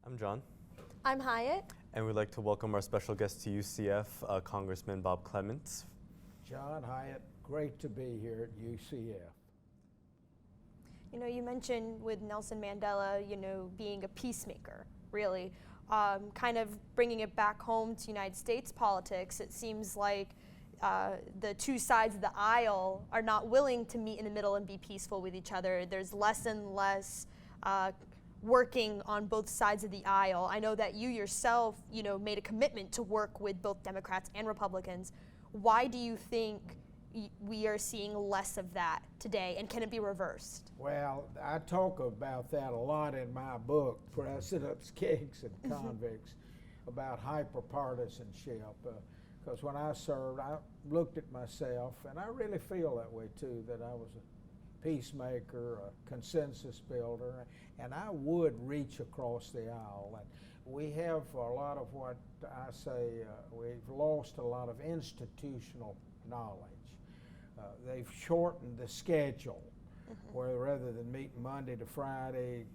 I'm John. I'm Hyat. And we'd like to welcome our special guest to UCF, Congressman Bob Clement. John, Hyat, great to be here at UCF. You know, you mentioned with Nelson Mandela, being a peacemaker, really. Kind of bringing it back home to United States politics, it seems like the two sides of the aisle are not willing to meet in the middle and be peaceful with each other. There's less and less working on both sides of the aisle. I know that you yourself, made a commitment to work with both Democrats and Republicans. Why do you think we are seeing less of that today, and can it be reversed? Well, I talk about that a lot in my book, Presidents, Kings, and Convicts, about hyperpartisanship. Because when I served, I looked at myself, and I really feel that way too, that I was a peacemaker, a consensus builder, and I would reach across the aisle. And we have a lot of what I say, we've lost a lot of institutional knowledge. They've shortened the schedule, where rather than meeting Monday to Friday,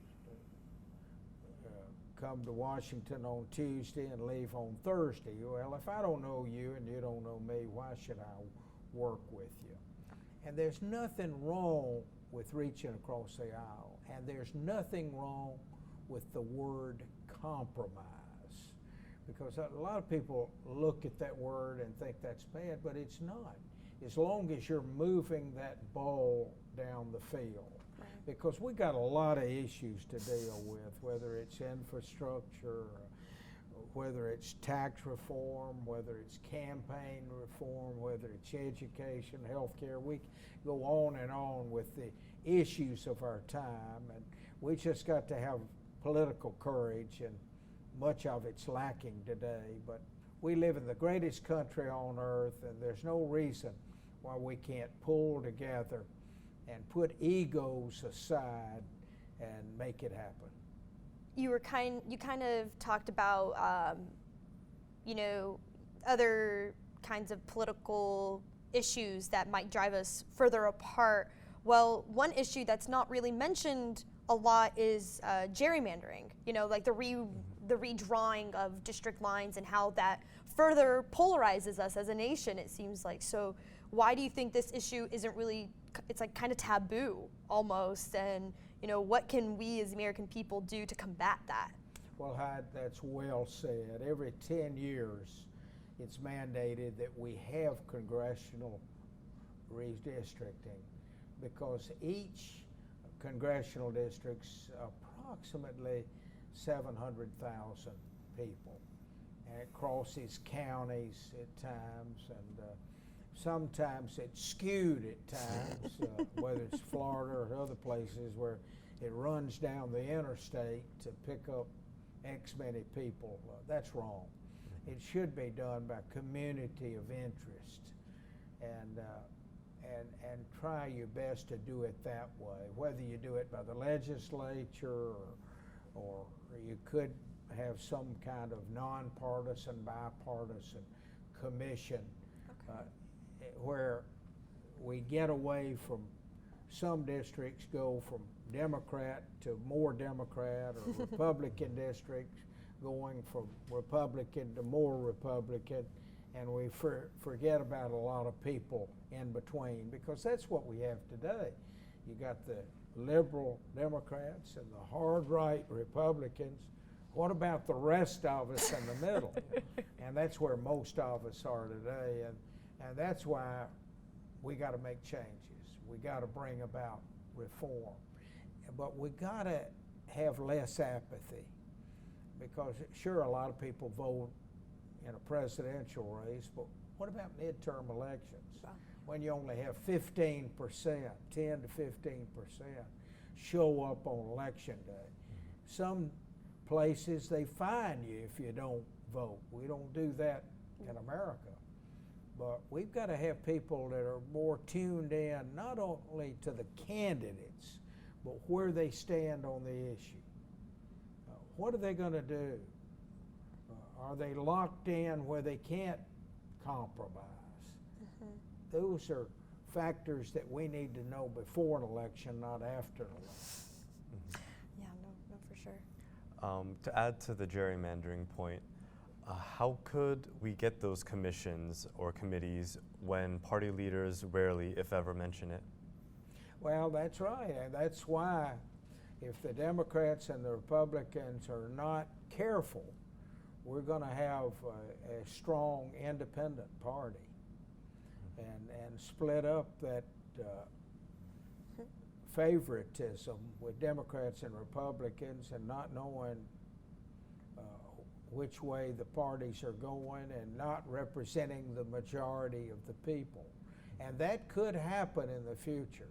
come to Washington on Tuesday and leave on Thursday. Well, if I don't know you and you don't know me, why should I work with you? And there's nothing wrong with reaching across the aisle, and there's nothing wrong with the word compromise, because a lot of people look at that word and think that's bad, but it's not, as long as you're moving that ball down the field. Right. Because we got a lot of issues to deal with, whether it's infrastructure, whether it's tax reform, whether it's campaign reform, whether it's education, healthcare. We go on and on with the issues of our time, and we just got to have political courage, and much of it's lacking today. But we live in the greatest country on earth, and there's no reason why we can't pull together and put egos aside and make it happen. You kind of talked about, other kinds of political issues that might drive us further apart. Well, one issue that's not really mentioned a lot is gerrymandering, like the redrawing of district lines and how that further polarizes us as a nation, it seems like. So why do you think this issue isn't really, it's like kind of taboo almost, and what can we as American people do to combat that? Well, Hyde, that's well said. Every 10 years it's mandated that we have congressional redistricting, because each congressional district's approximately 700,000 people, and it crosses counties at times, and sometimes it's skewed at times, whether it's Florida or other places where it runs down the interstate to pick up X many people. That's wrong. It should be done by community of interest, and try your best to do it that way, whether you do it by the legislature or you could have some kind of nonpartisan, bipartisan commission. Okay. Where we get away from some districts, go from Democrat to more Democrat, or Republican districts going from Republican to more Republican, and we forget about a lot of people in between, because that's what we have today. You got the liberal Democrats and the hard right Republicans. What about the rest of us in the middle? And that's where most of us are today. And that's why we got to make changes. We got to bring about reform. But we got to have less apathy, because sure, a lot of people vote in a presidential race, but what about midterm elections? When you only have 15%, 10 to 15% show up on election day. Some places they fine you if you don't vote. We don't do that in America. But we've got to have people that are more tuned in, not only to the candidates, but where they stand on the issue. What are they going to do? Are they locked in where they can't compromise? Those are factors that we need to know before an election, not after an election. Yeah, no, for sure. To add to the gerrymandering point, how could we get those commissions or committees when party leaders rarely, if ever, mention it? Well, that's right, and that's why if the Democrats and the Republicans are not careful, we're going to have a strong independent party and split up that favoritism with Democrats and Republicans and not knowing which way the parties are going and not representing the majority of the people. And that could happen in the future.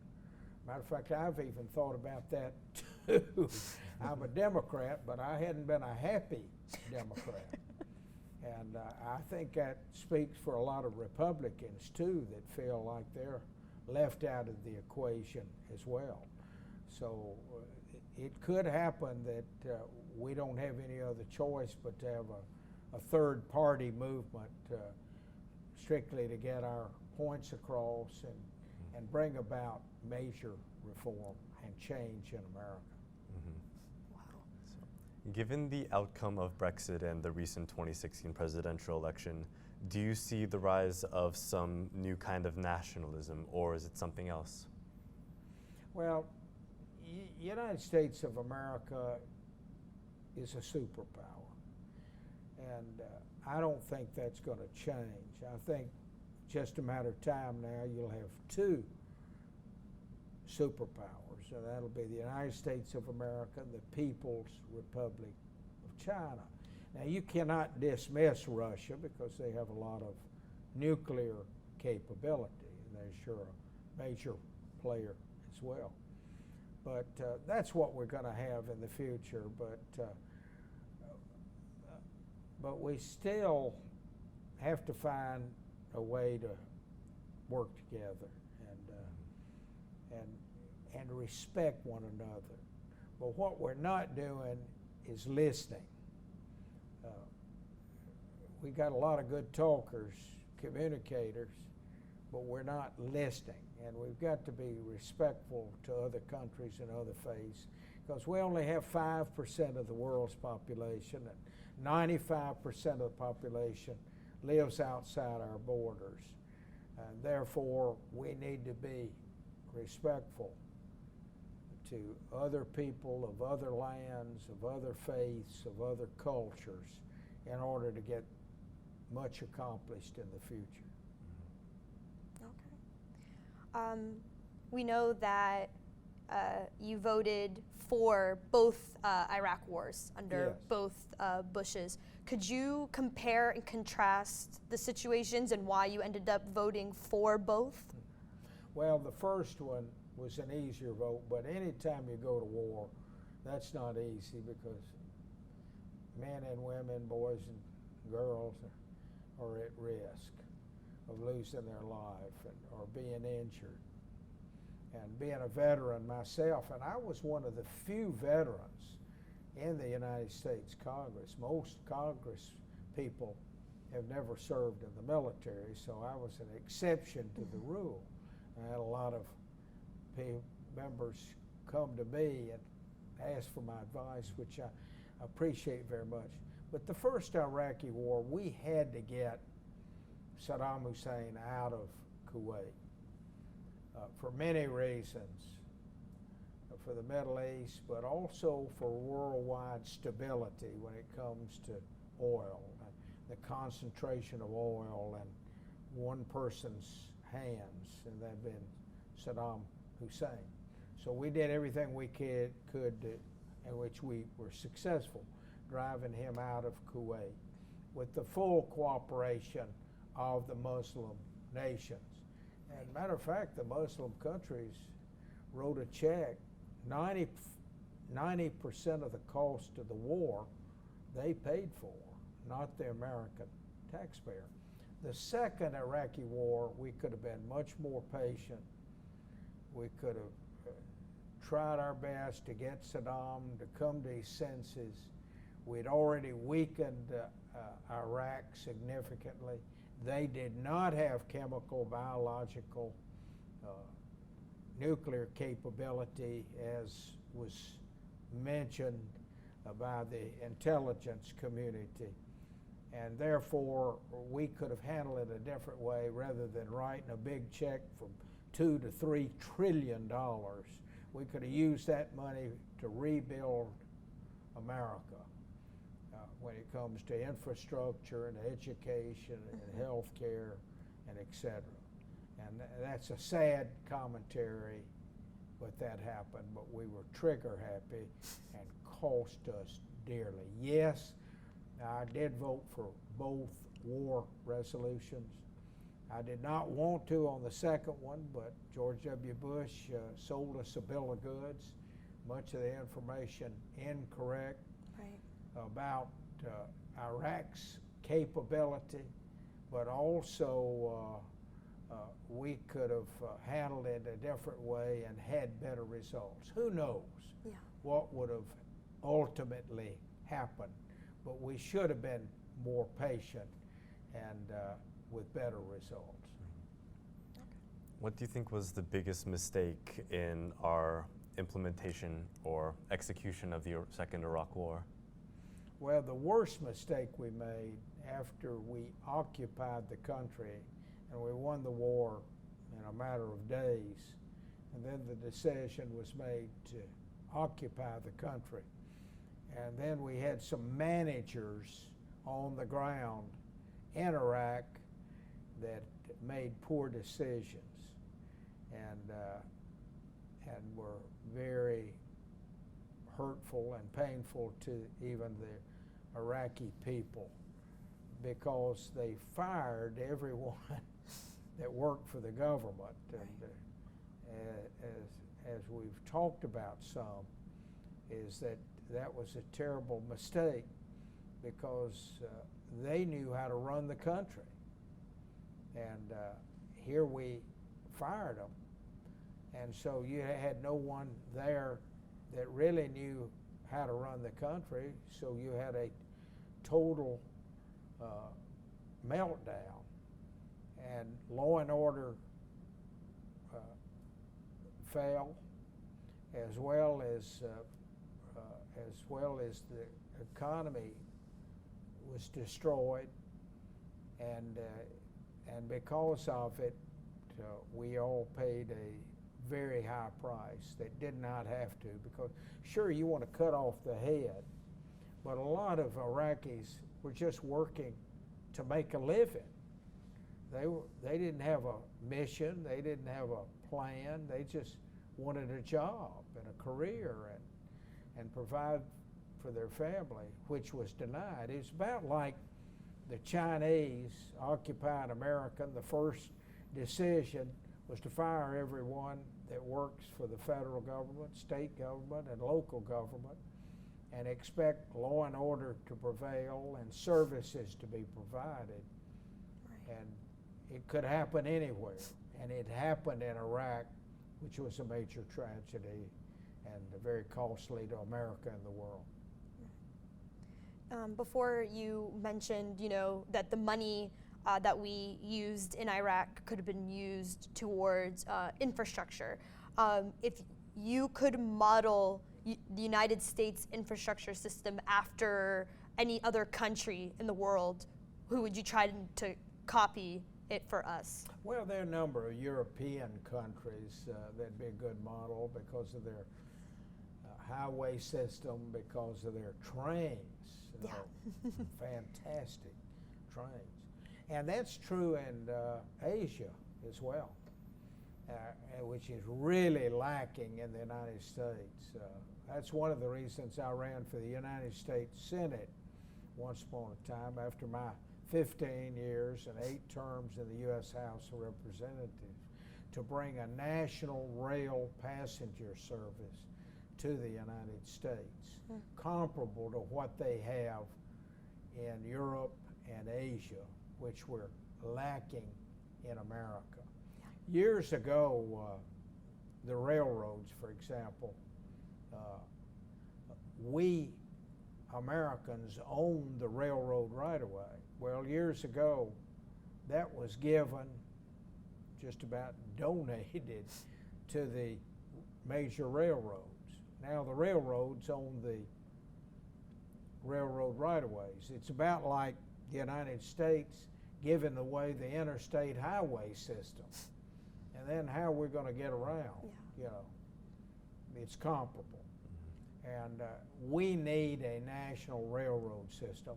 Matter of fact, I've even thought about that too. I'm a Democrat, but I hadn't been a happy Democrat. And I think that speaks for a lot of Republicans too that feel like they're left out of the equation as well. So it could happen that we don't have any other choice but to have a third party movement strictly to get our points across and bring about major reform and change in America. Given the outcome of Brexit and the recent 2016 presidential election, do you see the rise of some new kind of nationalism, or is it something else? Well, United States of America is a superpower, and I don't think that's going to change. I think just a matter of time now you'll have two superpowers, and that'll be the United States of America and the People's Republic of China. Now, you cannot dismiss Russia because they have a lot of nuclear capability, and they're sure a major player as well. But that's what we're going to have in the future. But we still have to find a way to work together and respect one another. But what we're not doing is listening. We got a lot of good talkers, communicators, but we're not listening. And we've got to be respectful to other countries and other faiths, because we only have 5% of the world's population, and 95% of the population lives outside our borders. And therefore, we need to be respectful to other people of other lands, of other faiths, of other cultures, in order to get much accomplished in the future. Okay. We know that you voted for both Iraq wars under Yes. both Bushes. Could you compare and contrast the situations and why you ended up voting for both? Well, the first one was an easier vote, but anytime you go to war, that's not easy, because men and women, boys and girls are at risk of losing their life or being injured. And being a veteran myself, and I was one of the few veterans in the United States Congress. Most Congress people have never served in the military, so I was an exception to the rule. I had a lot of members come to me and ask for my advice, which I appreciate very much. But the first Iraqi war, we had to get Saddam Hussein out of Kuwait for many reasons, for the Middle East, but also for worldwide stability when it comes to oil, the concentration of oil in one person's hands, and that being Saddam Hussein. So we did everything we could in which we were successful, driving him out of Kuwait with the full cooperation of the Muslim nations. And matter of fact, the Muslim countries wrote a check. 90% of the cost of the war they paid for, not the American taxpayer. The second Iraqi war, we could have been much more patient. We could have tried our best to get Saddam to come to his senses. We'd already weakened Iraq significantly. They did not have chemical, biological, nuclear capability, as was mentioned by the intelligence community. And therefore, we could have handled it a different way rather than writing a big check from $2 to $3 trillion. We could have used that money to rebuild America when it comes to infrastructure and education and health care and et cetera. And that's a sad commentary, but that happened. But we were trigger happy and cost us dearly. Yes, I did vote for both war resolutions. I did not want to on the second one, but George W. Bush sold us a bill of goods, much of the information incorrect about Iraq's capability, but also we could have handled it a different way and had better results. Who knows what would have ultimately happened, but we should have been more patient and with better results. What do you think was the biggest mistake in our implementation or execution of the Second Iraq War? Well, the worst mistake we made after we occupied the country and we won the war in a matter of days, and then the decision was made to occupy the country. And then we had some managers on the ground in Iraq that made poor decisions and were very hurtful and painful to even the Iraqi people, because they fired everyone that worked for the government. And as we've talked about some, is that was a terrible mistake, because they knew how to run the country. And here we fired them. And so you had no one there that really knew how to run the country, so you had a total meltdown. And law and order fell, as well as the economy was destroyed, and because of it, we all paid a very high price that did not have to, because sure, you want to cut off the head, but a lot of Iraqis were just working to make a living. They didn't have a mission, they didn't have a plan, they just wanted a job and a career and provide for their family, which was denied. It's about like the Chinese occupying America. The first decision was to fire everyone that works for the federal government, state government, and local government, and expect law and order to prevail and services to be provided. Right. And it could happen anywhere, and it happened in Iraq, which was a major tragedy and very costly to America and the world. Before you mentioned, that the money that we used in Iraq could have been used towards infrastructure. If you could model the United States infrastructure system after any other country in the world, who would you try to copy it for us? Well, there are a number of European countries that'd be a good model because of their highway system, because of their trains. Fantastic trains. And that's true in Asia as well, which is really lacking in the United States. That's one of the reasons I ran for the United States Senate once upon a time, after my 15 years and 8 terms in the U.S. House of Representatives, to bring a national rail passenger service to the United States, comparable to what they have in Europe and Asia, which we're lacking in America. Years ago, the railroads, for example, we Americans owned the railroad right away. Well, years ago, that was given, just about donated to the major railroads. Now the railroads own the railroad right-of-ways. It's about like the United States giving away the interstate highway system. And then how we're going to get around, you know, it's comparable. And we need a national railroad system.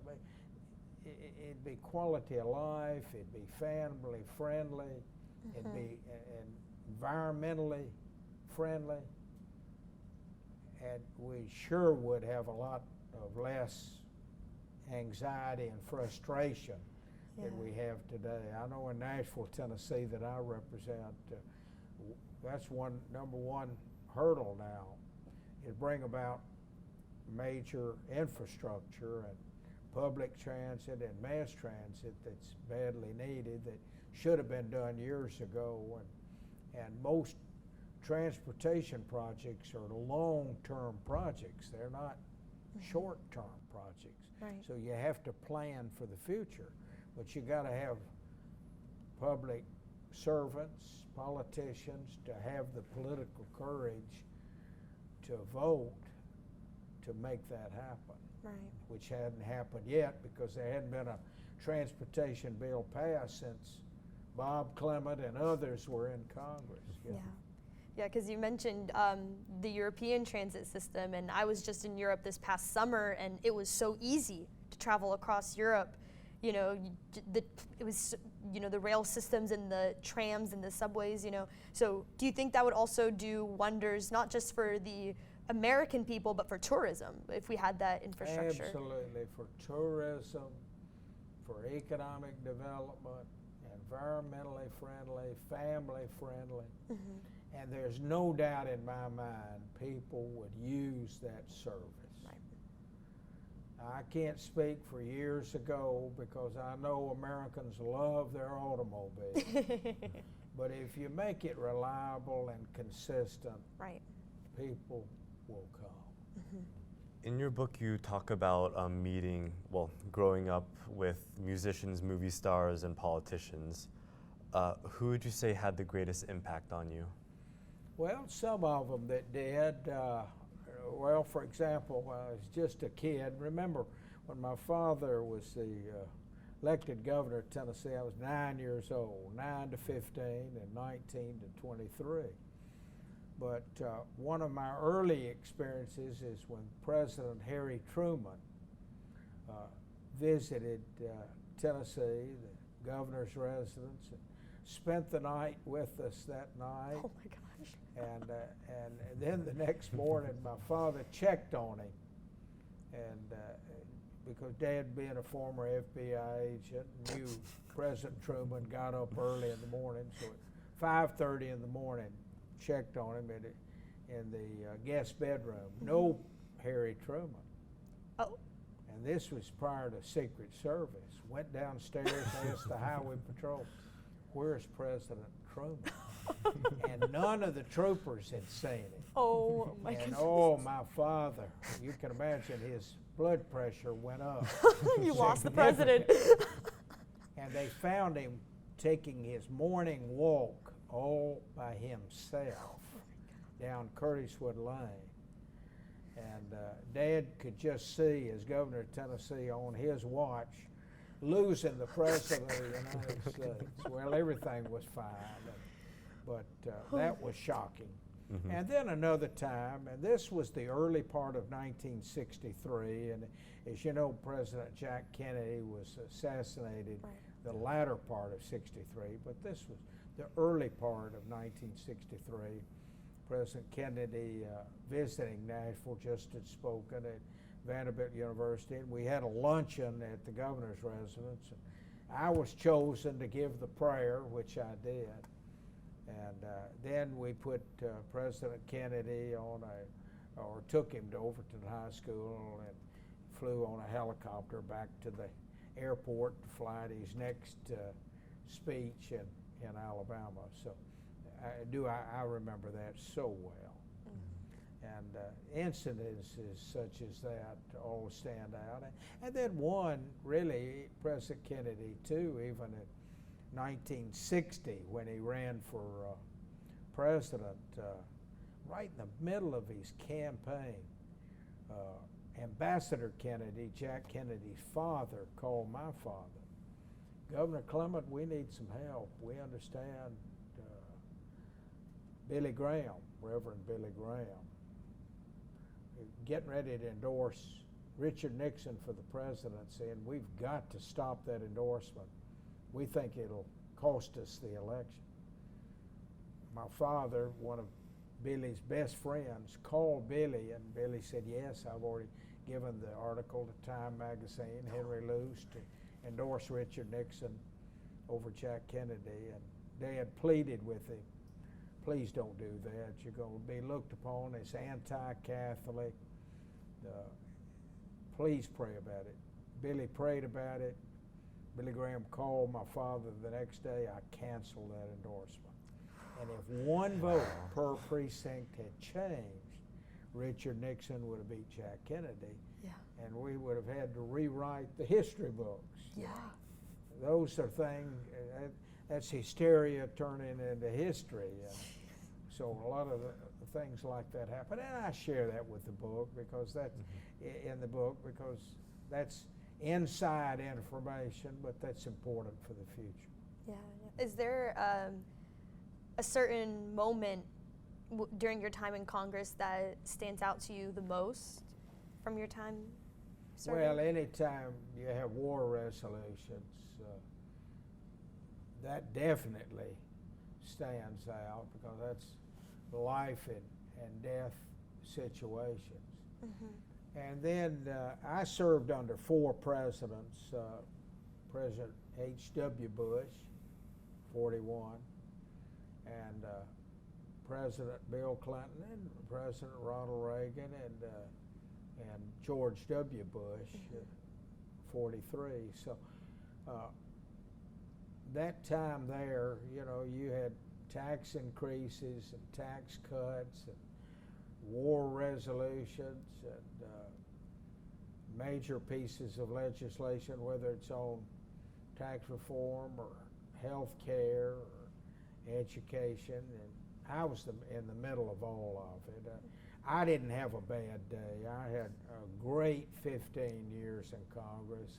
It'd be quality of life, it'd be family friendly, it'd be environmentally friendly, and we sure would have a lot of less anxiety and frustration that we have today. I know in Nashville, Tennessee, that I represent, that's number one hurdle now, is bring about major infrastructure and public transit and mass transit that's badly needed, that should have been done years ago. And most transportation projects are long-term projects. They're not short-term projects. Right. So you have to plan for the future. But you got to have public servants, politicians, to have the political courage to vote to make that happen. Right. Which hadn't happened yet because there hadn't been a transportation bill passed since Bob Clement and others were in Congress. Yeah, because you mentioned the European transit system, and I was just in Europe this past summer, and it was so easy to travel across Europe. You know, it was, you know, the rail systems and the trams and the subways, you know. So do you think that would also do wonders, not just for the American people, but for tourism, if we had that infrastructure? Absolutely, for tourism, for economic development, environmentally friendly, family friendly. And there's no doubt in my mind people would use that service. Right. I can't speak for years ago because I know Americans love their automobiles. But if you make it reliable and consistent, right, people will come. In your book, you talk about growing up with musicians, movie stars, and politicians. Who would you say had the greatest impact on you? Well, some of them that did. Well, for example, when I was just a kid, remember when my father was the elected governor of Tennessee, I was 9 years old, 9 to 15 and 19 to 23. But one of my early experiences is when President Harry Truman visited Tennessee, the governor's residence, and spent the night with us that night. Oh my gosh. And then the next morning, my father checked on him, and because Dad, being a former FBI agent, knew President Truman got up early in the morning, so at 5:30 in the morning, checked on him in the guest bedroom. No Harry Truman. Oh. And this was prior to Secret Service. Went downstairs, asked the Highway Patrol, "Where's President Truman?" And none of the troopers had seen him. Oh my goodness. And oh, my father, you can imagine his blood pressure went up. You lost the president. And they found him taking his morning walk all by himself down Curtiswood Lane. And Dad could just see, as governor of Tennessee, on his watch, losing the president of the United States. Well, everything was fine. But that was shocking. And then another time, and this was the early part of 1963, and as you know, President Jack Kennedy was assassinated the latter part of '63, but this was the early part of 1963. President Kennedy visiting Nashville, just had spoken at Vanderbilt University, and we had a luncheon at the governor's residence. And I was chosen to give the prayer, which I did. And then we put President Kennedy or took him to Overton High School and flew on a helicopter back to the airport to fly to his next speech in Alabama. So I remember that so well. And incidences such as that all stand out. And then one, really, President Kennedy too, even at 1960, when he ran for president, right in the middle of his campaign, Ambassador Kennedy, Jack Kennedy's father, called my father. Governor Clement, we need some help. We understand Billy Graham, Reverend Billy Graham, getting ready to endorse Richard Nixon for the presidency, and we've got to stop that endorsement. We think it'll cost us the election. My father, one of Billy's best friends, called Billy, and Billy said, yes, I've already given the article to Time magazine, Henry Luce, to endorse Richard Nixon over Jack Kennedy. And Dad pleaded with him, please don't do that. You're going to be looked upon as anti-Catholic. Please pray about it. Billy prayed about it. Billy Graham called my father the next day. I canceled that endorsement. And if one vote per precinct had changed, Richard Nixon would have beat Jack Kennedy. Yeah. And we would have had to rewrite the history books. Yeah. Those are things, that's hysteria turning into history. And so a lot of the things like that happen. And I share that with the book because that's in the book because that's inside information, but that's important for the future. Yeah. Is there a certain moment during your time in Congress that stands out to you the most from your time serving? Well, anytime you have war resolutions, that definitely stands out because that's life and death situations. Mm-hmm. And then I served under 4 presidents, President H.W. Bush, 41, and President Bill Clinton, and President Ronald Reagan, and George W. Bush, 43. So that time there, you know, you had tax increases and tax cuts and war resolutions and major pieces of legislation, whether it's on tax reform or health care or education. And I was in the middle of all of it. I didn't have a bad day. I had a great 15 years in Congress.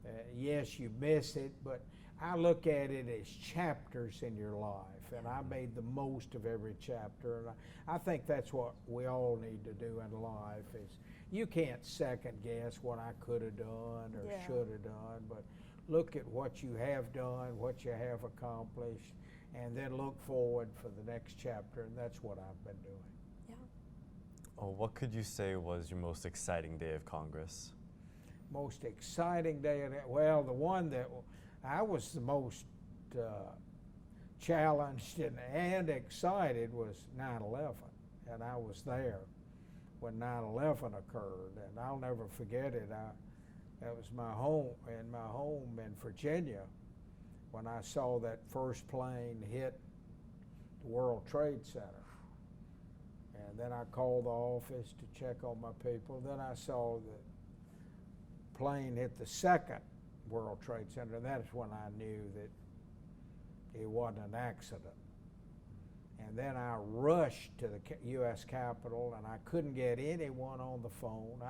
And, yes, you miss it, but I look at it as chapters in your life, and I made the most of every chapter. And I think that's what we all need to do in life is you can't second guess what I could have done or should have done, but look at what you have done, what you have accomplished, and then look forward for the next chapter, and that's what I've been doing. Yeah. Oh, what could you say was your most exciting day of Congress? Most exciting day of that, well, the one that I was the most challenged and excited was 9/11, and I was there when 9/11 occurred, and I'll never forget it. That was my home in Virginia when I saw that first plane hit the World Trade Center. And then I called the office to check on my people. Then I saw the plane hit the second World Trade Center, and that's when I knew that it wasn't an accident. And then I rushed to the U.S. Capitol, and I couldn't get anyone on the phone.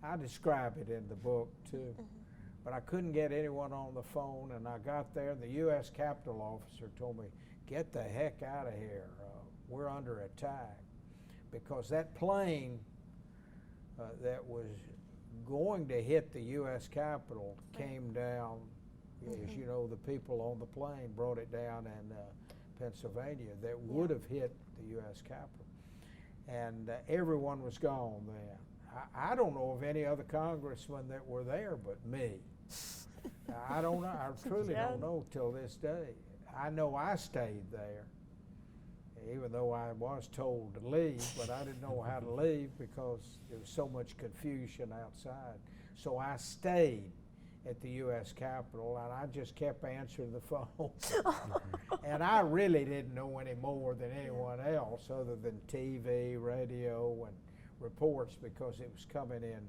I describe it in the book, too. But I couldn't get anyone on the phone, and I got there, and the U.S. Capitol officer told me, get the heck out of here. We're under attack. Because that plane that was going to hit the U.S. Capitol came down. As you know, the people on the plane brought it down in Pennsylvania that would have hit the U.S. Capitol. And everyone was gone then. I don't know of any other congressmen that were there but me. I don't know. I truly don't know till this day. I know I stayed there, even though I was told to leave, but I didn't know how to leave because there was so much confusion outside. So I stayed at the U.S. Capitol, and I just kept answering the phone. And I really didn't know any more than anyone else other than TV, radio, and reports because it was coming in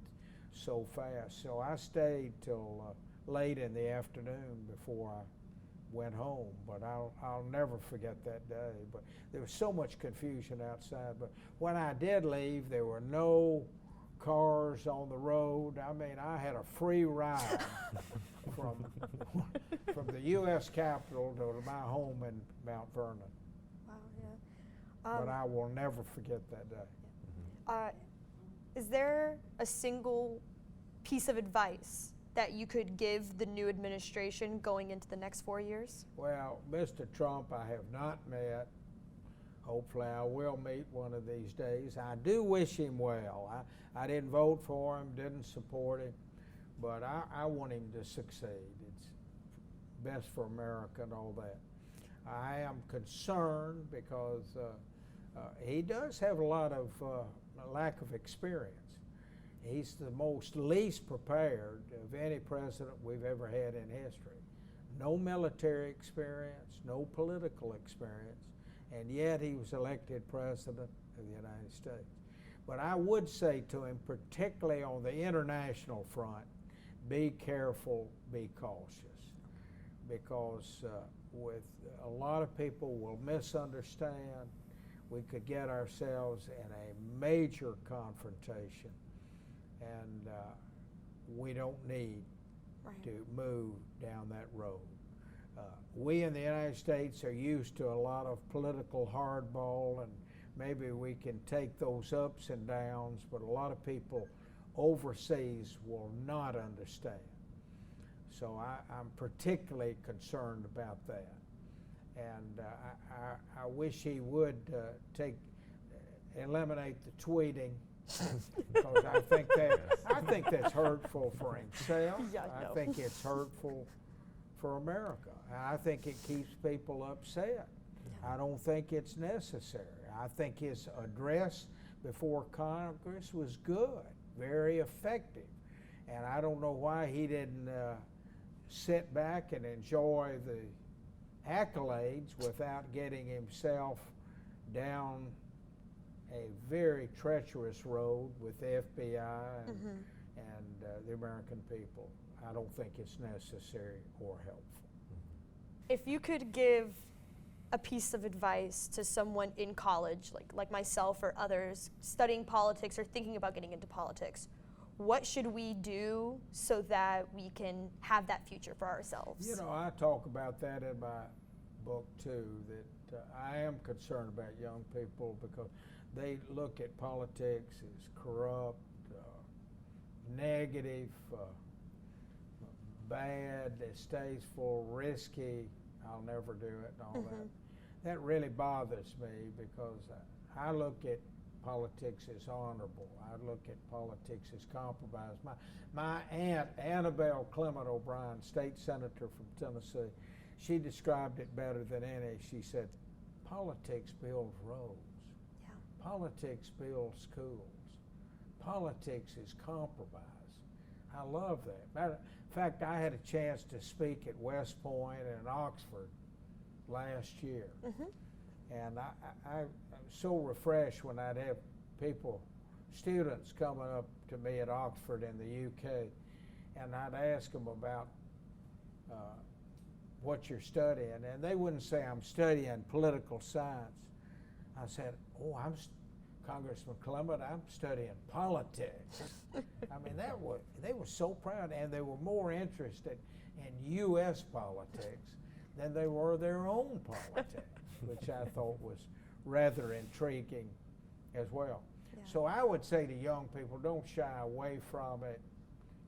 so fast. So I stayed till late in the afternoon before I went home, but I'll never forget that day. But there was so much confusion outside. But when I did leave, there were no cars on the road. I mean, I had a free ride from the U.S. Capitol to my home in Mount Vernon. Wow, yeah. But I will never forget that day. Is there a single piece of advice that you could give the new administration going into the next 4 years? Well, Mr. Trump I have not met. Hopefully I will meet one of these days. I do wish him well. I didn't vote for him, didn't support him, but I want him to succeed. It's best for America and all that. I am concerned because he does have a lot of lack of experience. He's the most least prepared of any president we've ever had in history. No military experience, no political experience, and yet he was elected president of the United States. But I would say to him, particularly on the international front, be careful, be cautious, because with a lot of people will misunderstand. We could get ourselves in a major confrontation, and we don't need to move down that road. We in the United States are used to a lot of political hardball, and maybe we can take those ups and downs, but a lot of people overseas will not understand. So I'm particularly concerned about that. And I wish he would eliminate the tweeting, because I think that's hurtful for himself. Yeah, I think it's hurtful for America. I think it keeps people upset. I don't think it's necessary. I think his address before Congress was good, very effective, and I don't know why he didn't sit back and enjoy the accolades without getting himself down a very treacherous road with the FBI and the American people. I don't think it's necessary or helpful. If you could give a piece of advice to someone in college, like myself or others, studying politics or thinking about getting into politics, what should we do so that we can have that future for ourselves? You know, I talk about that in my book too, that I am concerned about young people because they look at politics as corrupt, negative, bad, distasteful, risky, I'll never do it, and all that. That really bothers me because I look at politics as honorable. I look at politics as compromise. My aunt, Annabelle Clement O'Brien, state senator from Tennessee, she described it better than any. She said, politics builds roads. Yeah. Politics builds schools. Politics is compromise. I love that. Matter of fact, I had a chance to speak at West Point and Oxford last year. And I'm so refreshed when I'd have students coming up to me at Oxford in the UK, and I'd ask them about what you're studying, and they wouldn't say, I'm studying political science. I said, Congressman Clement, I'm studying politics. I mean, they were so proud, and they were more interested in U.S. politics than they were their own politics, which I thought was rather intriguing as well. Yeah. So I would say to young people, don't shy away from it.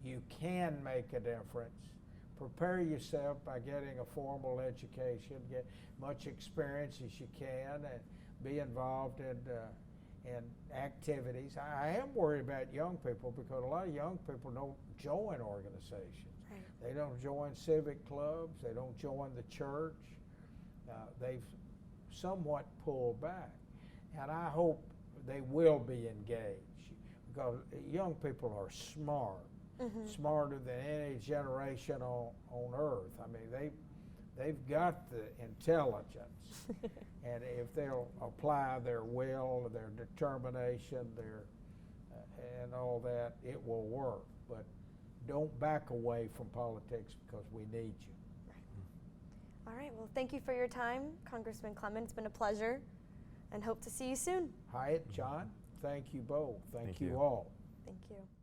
You can make a difference. Prepare yourself by getting a formal education, get much experience as you can, and be involved in activities. I am worried about young people because a lot of young people don't join organizations. Right. They don't join civic clubs. They don't join the church. They've somewhat pulled back. And I hope they will be engaged because young people are smart, smarter than any generation on earth. I mean, they've got the intelligence. And if they'll apply their will, their determination, and all that, it will work. But don't back away from politics because we need you. Right. All right, well, thank you for your time, Congressman Clement. It's been a pleasure, and hope to see you soon. Hyat, John, thank you both. Thank you all. Thank you.